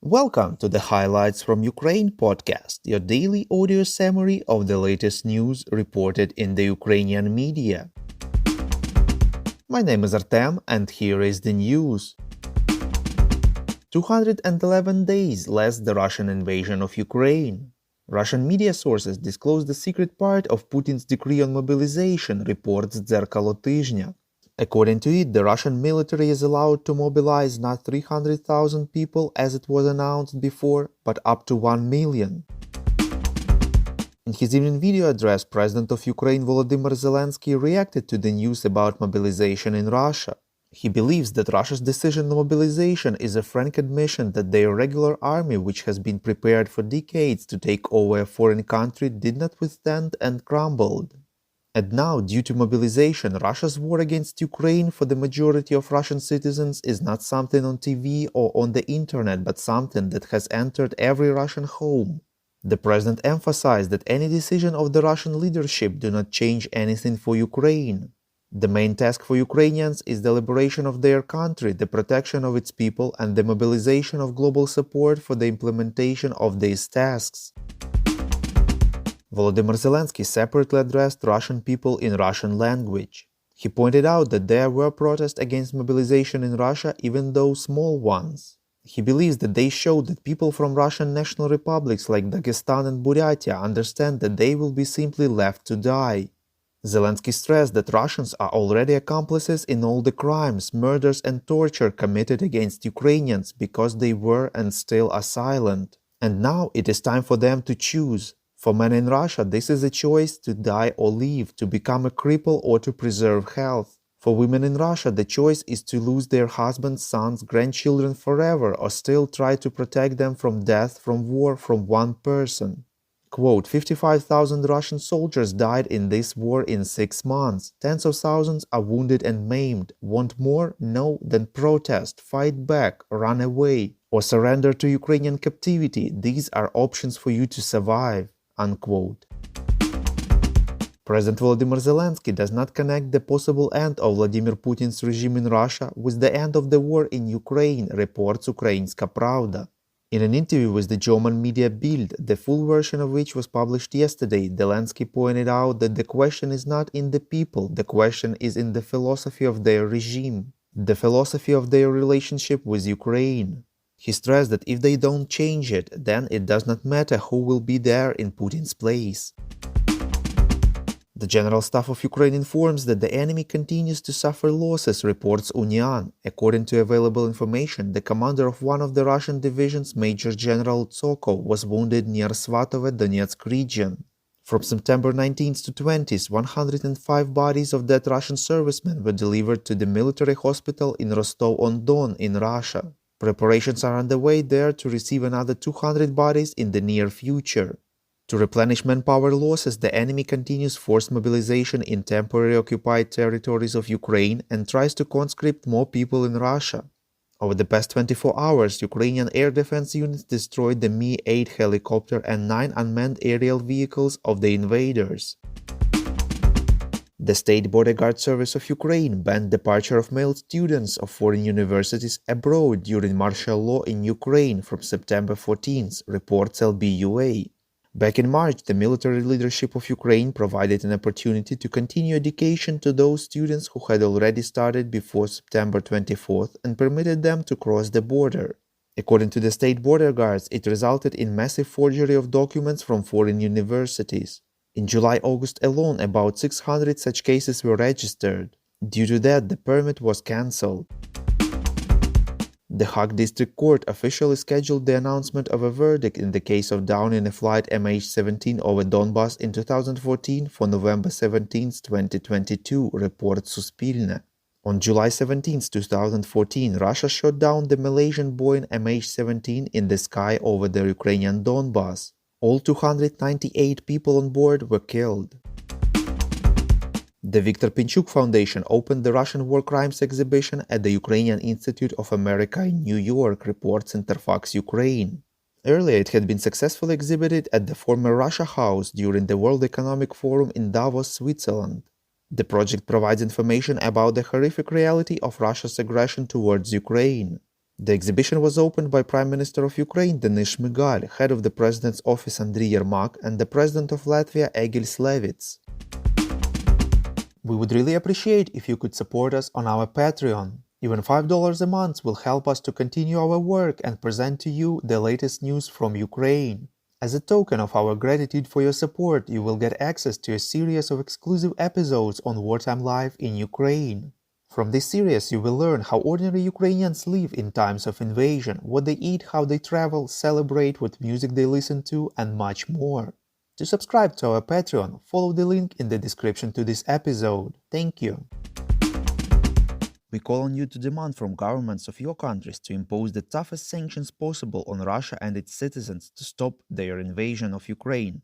Welcome to the Highlights from Ukraine podcast, your daily audio summary of the latest news reported in the Ukrainian media. My name is Artem, and here is the news. 211 days less the Russian invasion of Ukraine. Russian media sources disclosed the secret part of Putin's decree on mobilization, reports Дзеркало Тижня. According to it, the Russian military is allowed to mobilize not 300,000 people as it was announced before, but up to 1 million. In his evening video address, President of Ukraine Volodymyr Zelenskyy reacted to the news about mobilization in Russia. He believes that Russia's decision on mobilization is a frank admission that their regular army, which has been prepared for decades to take over a foreign country, did not withstand and crumbled. And now, due to mobilization, Russia's war against Ukraine for the majority of Russian citizens is not something on TV or on the internet, but something that has entered every Russian home. The president emphasized that any decision of the Russian leadership do not change anything for Ukraine. The main task for Ukrainians is the liberation of their country, the protection of its people, and the mobilization of global support for the implementation of these tasks. Volodymyr Zelenskyy separately addressed Russian people in Russian language. He pointed out that there were protests against mobilization in Russia, even though small ones. He believes that they showed that people from Russian national republics like Dagestan and Buryatia understand that they will be simply left to die. Zelenskyy stressed that Russians are already accomplices in all the crimes, murders and torture committed against Ukrainians because they were and still are silent. And now it is time for them to choose. For men in Russia, this is a choice to die or live, to become a cripple or to preserve health. For women in Russia, the choice is to lose their husbands, sons, grandchildren forever or still try to protect them from death, from war, from one person. Quote, 55,000 Russian soldiers died in this war in 6 months. Tens of thousands are wounded and maimed. Want more? No, then protest, fight back, run away, or surrender to Ukrainian captivity. These are options for you to survive. Unquote. President Volodymyr Zelenskyy does not connect the possible end of Vladimir Putin's regime in Russia with the end of the war in Ukraine, reports Ukrainska Pravda. In an interview with the German media Bild, the full version of which was published yesterday, Zelenskyy pointed out that the question is not in the people, the question is in the philosophy of their regime, the philosophy of their relationship with Ukraine. He stressed that if they don't change it, then it does not matter who will be there in Putin's place. The General Staff of Ukraine informs that the enemy continues to suffer losses, reports Union. According to available information, the commander of one of the Russian divisions, Major General Tsokov, was wounded near Svatove, Donetsk region. From September 19th to 20th, 105 bodies of dead Russian servicemen were delivered to the military hospital in Rostov-on-Don in Russia. Preparations are underway there to receive another 200 bodies in the near future. To replenish manpower losses, the enemy continues forced mobilization in temporarily occupied territories of Ukraine and tries to conscript more people in Russia. Over the past 24 hours, Ukrainian air defense units destroyed the Mi-8 helicopter and 9 unmanned aerial vehicles of the invaders. The State Border Guard Service of Ukraine banned departure of male students of foreign universities abroad during martial law in Ukraine from September 14th, reports LBUA. Back in March, the military leadership of Ukraine provided an opportunity to continue education to those students who had already started before September 24th and permitted them to cross the border. According to the State Border Guards, it resulted in massive forgery of documents from foreign universities. In July-August alone, about 600 such cases were registered. Due to that, the permit was cancelled. The Hague District Court officially scheduled the announcement of a verdict in the case of downing a flight MH17 over Donbass in 2014 for November 17, 2022, reports Suspilne. On July 17, 2014, Russia shot down the Malaysian Boeing MH17 in the sky over the Ukrainian Donbass. All 298 people on board were killed. The Viktor Pinchuk Foundation opened the Russian War Crimes exhibition at the Ukrainian Institute of America in New York, reports Interfax Ukraine. Earlier, it had been successfully exhibited at the former Russia House during the World Economic Forum in Davos, Switzerland. The project provides information about the horrific reality of Russia's aggression towards Ukraine. The exhibition was opened by Prime Minister of Ukraine Denis Shmyhal, head of the President's office Andriy Yermak, and the President of Latvia Egils Levits. We would really appreciate if you could support us on our Patreon. Even $5 a month will help us to continue our work and present to you the latest news from Ukraine. As a token of our gratitude for your support, you will get access to a series of exclusive episodes on wartime life in Ukraine. From this series, you will learn how ordinary Ukrainians live in times of invasion, what they eat, how they travel, celebrate, what music they listen to, and much more. To subscribe to our Patreon, follow the link in the description to this episode. Thank you. We call on you to demand from governments of your countries to impose the toughest sanctions possible on Russia and its citizens to stop their invasion of Ukraine.